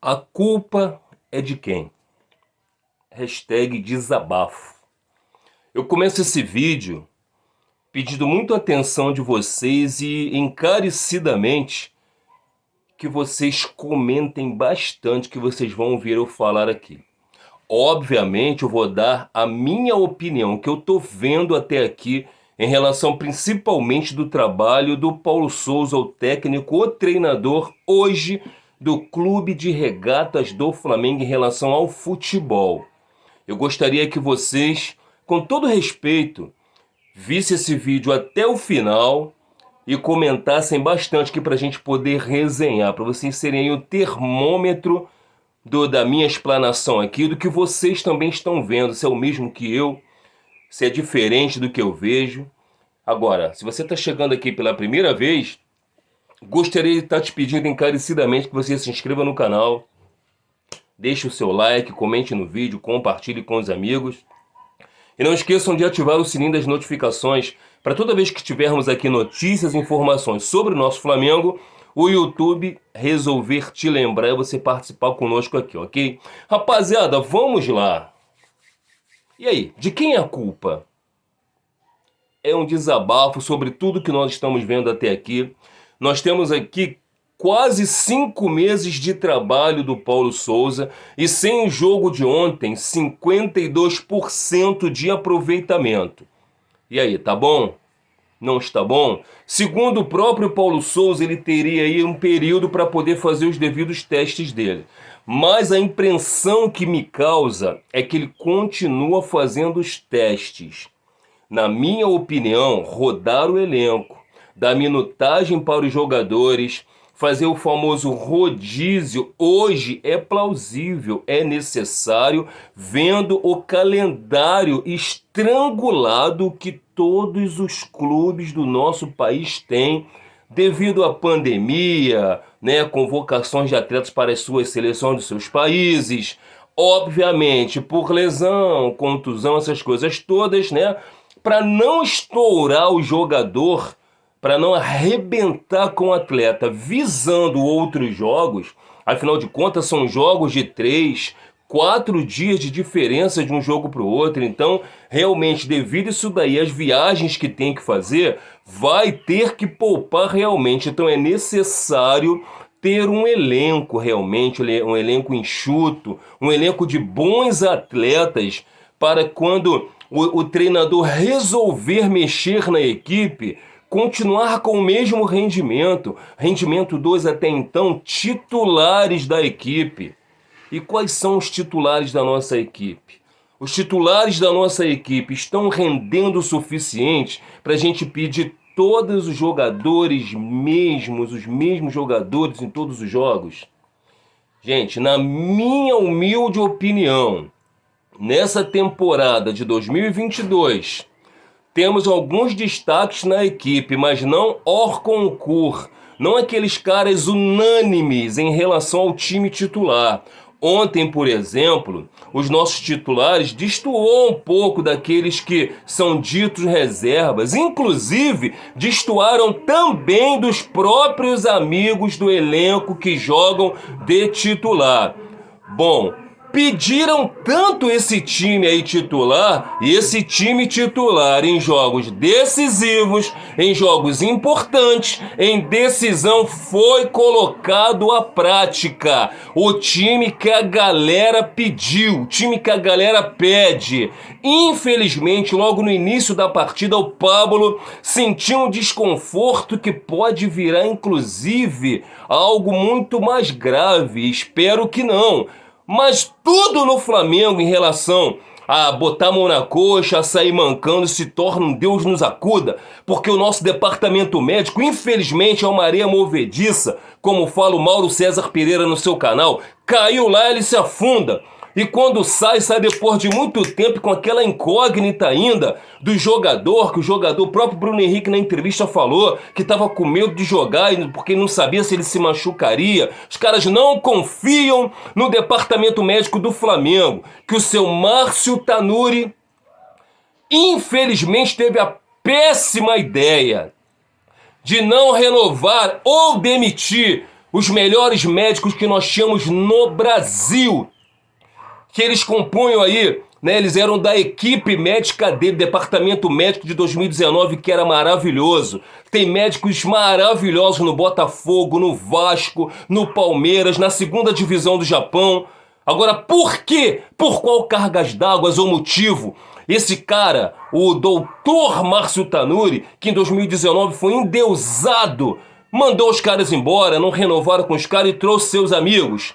A culpa é de quem? Hashtag desabafo. Eu começo esse vídeo pedindo muito atenção de vocês e encarecidamente que vocês comentem bastante que vocês vão ouvir eu falar aqui. Obviamente eu vou dar a minha opinião, que eu tô vendo até aqui em relação principalmente do trabalho do Paulo Souza, o técnico, o treinador hoje do Clube de Regatas do Flamengo em relação ao futebol. Eu gostaria que vocês, com todo respeito, vissem esse vídeo até o final e comentassem bastante aqui para a gente poder resenhar, para vocês serem aí o termômetro da minha explanação aqui, do que vocês também estão vendo, se é o mesmo que eu, se é diferente do que eu vejo. Agora, se você está chegando aqui pela primeira vez, gostaria de estar te pedindo encarecidamente que você se inscreva no canal, deixe o seu like, comente no vídeo, compartilhe com os amigos. E não esqueçam de ativar o sininho das notificações para toda vez que tivermos aqui notícias e informações sobre o nosso Flamengo, o YouTube resolver te lembrar e você participar conosco aqui, ok? Rapaziada, vamos lá. E aí, de quem é a culpa? É um desabafo sobre tudo que nós estamos vendo até aqui. Nós temos aqui quase 5 meses de trabalho do Paulo Souza e sem o jogo de ontem, 52% de aproveitamento. E aí, tá bom? Não está bom? Segundo o próprio Paulo Souza, ele teria aí um período para poder fazer os devidos testes dele. Mas a impressão que me causa é que ele continua fazendo os testes. Na minha opinião, rodar o elenco, dar minutagem para os jogadores, fazer o famoso rodízio, hoje é plausível, é necessário, vendo o calendário estrangulado que todos os clubes do nosso país têm, devido à pandemia, convocações de atletas para as suas seleções dos seus países, obviamente por lesão, contusão, essas coisas todas, para não estourar o jogador, para não arrebentar com o atleta, visando outros jogos. Afinal de contas, são jogos de 3, 4 dias de diferença de um jogo para o outro. Então, realmente, devido a isso daí, as viagens que tem que fazer, vai ter que poupar realmente. Então, é necessário ter um elenco realmente, um elenco enxuto, um elenco de bons atletas, para quando o treinador resolver mexer na equipe, continuar com o mesmo rendimento dos até então titulares da equipe. E quais são os titulares da nossa equipe? Os titulares da nossa equipe estão rendendo o suficiente para a gente pedir todos os jogadores os mesmos jogadores em todos os jogos? Gente, na minha humilde opinião, nessa temporada de 2022, temos alguns destaques na equipe, mas não hors concours, não aqueles caras unânimes em relação ao time titular. Ontem, por exemplo, os nossos titulares destoou um pouco daqueles que são ditos reservas, inclusive destoaram também dos próprios amigos do elenco que jogam de titular. Bom, pediram tanto esse time aí titular, e esse time titular em jogos decisivos, em jogos importantes, em decisão, foi colocado à prática. O time que a galera pediu, o time que a galera pede. Infelizmente, logo no início da partida, o Pablo sentiu um desconforto que pode virar, inclusive, algo muito mais grave. Espero que não. Mas tudo no Flamengo em relação a botar a mão na coxa, a sair mancando, se torna um Deus nos acuda, porque o nosso departamento médico, infelizmente, é uma areia movediça, como fala o Mauro César Pereira no seu canal. Caiu lá, ele se afunda. E quando sai depois de muito tempo com aquela incógnita ainda do jogador, que o próprio Bruno Henrique na entrevista falou que estava com medo de jogar porque não sabia se ele se machucaria. Os caras não confiam no departamento médico do Flamengo, que o seu Márcio Tanuri, infelizmente, teve a péssima ideia de não renovar ou demitir os melhores médicos que nós tínhamos no Brasil, que eles compunham aí, né? Eles eram da equipe médica dele, departamento médico de 2019, que era maravilhoso. Tem médicos maravilhosos no Botafogo, no Vasco, no Palmeiras, na segunda divisão do Japão. Agora, por quê? Por qual cargas d'água ou motivo? Esse cara, o doutor Márcio Tanuri, que em 2019 foi endeusado, mandou os caras embora, não renovaram com os caras e trouxe seus amigos.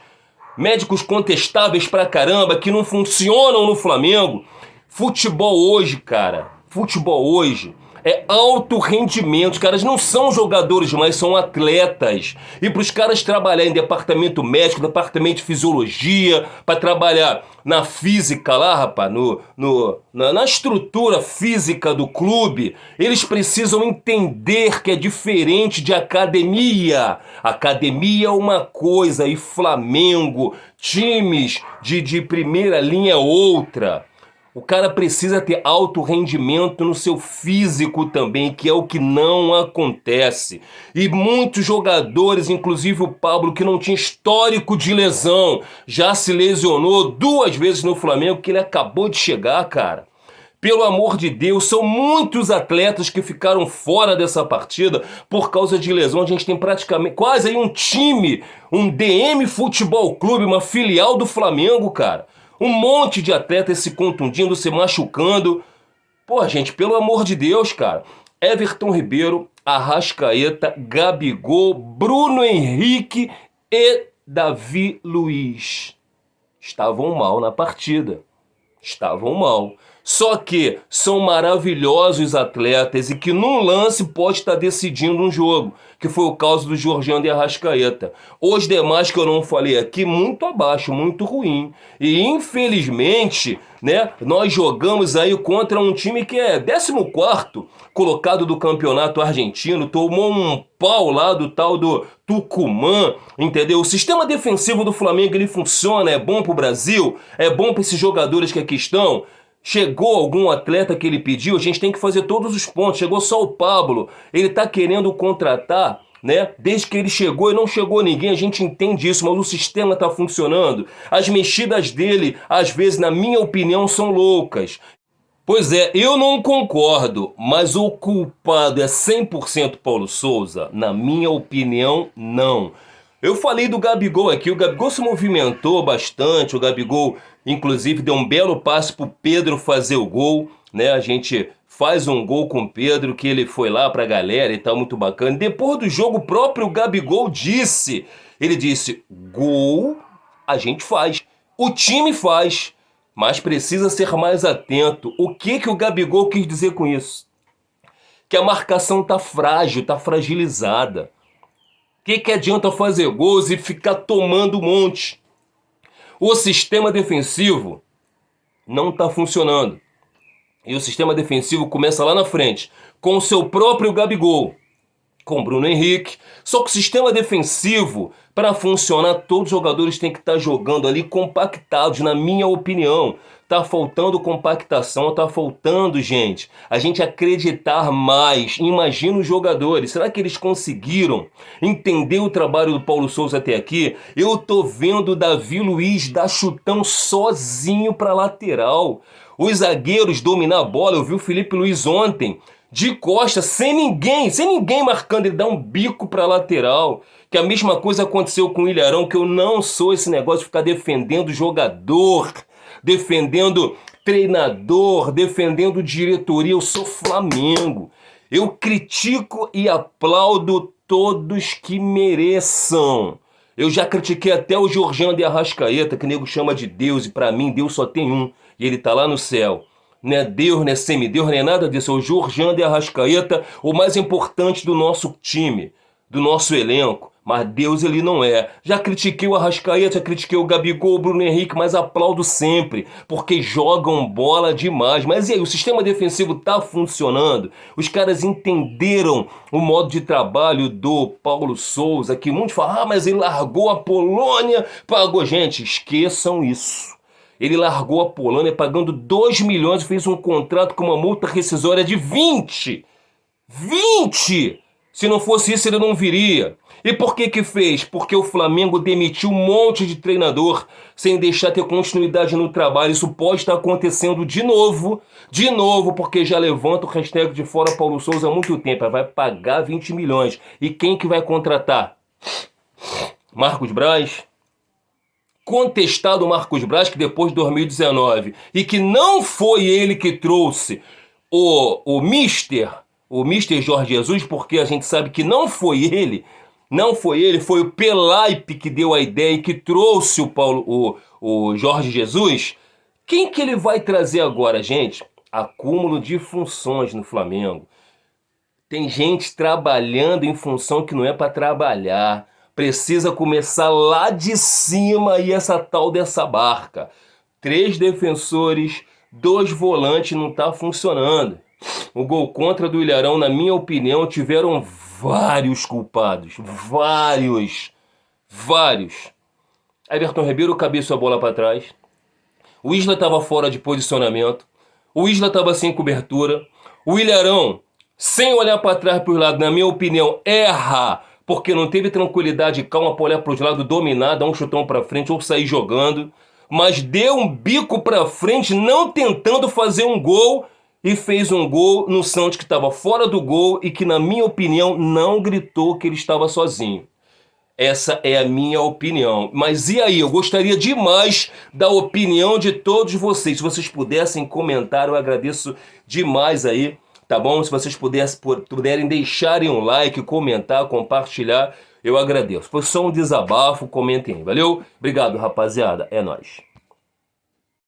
Médicos contestáveis pra caramba, que não funcionam no Flamengo. Futebol hoje, cara, futebol hoje é alto rendimento. Os caras não são jogadores, mas são atletas. E para os caras trabalhar em departamento médico, departamento de fisiologia, para trabalhar na física lá, rapaz, na estrutura física do clube, eles precisam entender que é diferente de academia. Academia é uma coisa e Flamengo, times de primeira linha é outra. O cara precisa ter alto rendimento no seu físico também, que é o que não acontece. E muitos jogadores, inclusive o Pablo, que não tinha histórico de lesão, já se lesionou 2 vezes no Flamengo, que ele acabou de chegar, cara. Pelo amor de Deus, são muitos atletas que ficaram fora dessa partida por causa de lesão. A gente tem praticamente quase aí um time, um DM Futebol Clube, uma filial do Flamengo, cara. Um monte de atletas se contundindo, se machucando. Pô, gente, pelo amor de Deus, cara. Everton Ribeiro, Arrascaeta, Gabigol, Bruno Henrique e Davi Luiz estavam mal na partida. Estavam mal. Só que são maravilhosos atletas e que num lance pode estar decidindo um jogo, que foi o caso do Georgiano de Arrascaeta. Os demais que eu não falei aqui, muito abaixo, muito ruim. E infelizmente, né, nós jogamos aí contra um time que é 14º colocado do campeonato argentino, tomou um pau lá do tal do Tucumã, entendeu? O sistema defensivo do Flamengo, ele funciona, é bom pro Brasil, é bom para esses jogadores que aqui estão. Chegou algum atleta que ele pediu, a gente tem que fazer todos os pontos. Chegou só o Pablo, ele tá querendo contratar, né? Desde que ele chegou e não chegou ninguém, a gente entende isso, mas o sistema tá funcionando. As mexidas dele, às vezes, na minha opinião, são loucas. Pois é, eu não concordo, mas o culpado é 100% Paulo Souza? Na minha opinião, não. Eu falei do Gabigol aqui, o Gabigol se movimentou bastante, o Gabigol inclusive deu um belo passe pro Pedro fazer o gol, né? A gente faz um gol com o Pedro, que ele foi lá pra galera e tal, muito bacana. Depois do jogo, o próprio Gabigol disse, ele disse, gol a gente faz, o time faz, mas precisa ser mais atento. O que o Gabigol quis dizer com isso? Que a marcação tá frágil, tá fragilizada. O que adianta fazer gols e ficar tomando um monte? O sistema defensivo não está funcionando. E o sistema defensivo começa lá na frente, com o seu próprio Gabigol, com o Bruno Henrique. Só que o sistema defensivo, para funcionar, todos os jogadores têm que estar jogando ali compactados, na minha opinião. Tá faltando compactação, tá faltando, gente, a gente acreditar mais. Imagina os jogadores, será que eles conseguiram entender o trabalho do Paulo Souza até aqui? Eu tô vendo o Davi Luiz dar chutão sozinho pra lateral. Os zagueiros dominar a bola, eu vi o Felipe Luiz ontem, de costas, sem ninguém marcando, ele dá um bico pra lateral. Que a mesma coisa aconteceu com o Ilharão, que eu não sou esse negócio de ficar defendendo jogador, defendendo treinador, defendendo diretoria. Eu sou Flamengo. Eu critico e aplaudo todos que mereçam. Eu já critiquei até o Georgiano de Arrascaeta, que o nego chama de Deus, e pra mim Deus só tem um, e ele tá lá no céu. Não é Deus, não é semideus, não é nada disso. É o Georgiano de Arrascaeta, o mais importante do nosso time, do nosso elenco. Mas Deus ele não é. Já critiquei o Arrascaeta, já critiquei o Gabigol, o Bruno Henrique, mas aplaudo sempre, porque jogam bola demais. Mas e aí, o sistema defensivo tá funcionando? Os caras entenderam o modo de trabalho do Paulo Souza, que muitos falam, mas ele largou a Polônia, pagou. Gente, esqueçam isso. Ele largou a Polônia pagando 2 milhões e fez um contrato com uma multa rescisória de 20! 20! Se não fosse isso, ele não viria. E por que que fez? Porque o Flamengo demitiu um monte de treinador sem deixar ter continuidade no trabalho. Isso pode estar acontecendo de novo, porque já levanta o hashtag de fora Paulo Souza há muito tempo. Vai pagar 20 milhões. E quem que vai contratar? Marcos Braz? Contestado Marcos Braz, que depois de 2019, e que não foi ele que trouxe o Mister Jorge Jesus, porque a gente sabe que não foi ele, foi o Pelaipe que deu a ideia e que trouxe o Jorge Jesus. Quem que ele vai trazer agora, gente? Acúmulo de funções no Flamengo. Tem gente trabalhando em função que não é para trabalhar. Precisa começar lá de cima e essa tal dessa barca. 3 defensores, 2 volantes, não tá funcionando. O gol contra do Ilharão, na minha opinião, tiveram vários culpados. Vários. Everton Ribeiro cabeçou a bola para trás. O Isla estava fora de posicionamento. O Isla estava sem cobertura. O Ilharão, sem olhar para trás para os lados, na minha opinião, erra. Porque não teve tranquilidade e calma para olhar para os lados, dominar, dar um chutão para frente ou sair jogando. Mas deu um bico para frente, não tentando fazer um gol. E fez um gol no Santos que estava fora do gol e que, na minha opinião, não gritou que ele estava sozinho. Essa é a minha opinião. Mas e aí? Eu gostaria demais da opinião de todos vocês. Se vocês pudessem comentar, eu agradeço demais aí, tá bom? Se vocês puderem deixarem um like, comentar, compartilhar, eu agradeço. Foi só um desabafo, comentem aí, valeu? Obrigado, rapaziada. É nóis.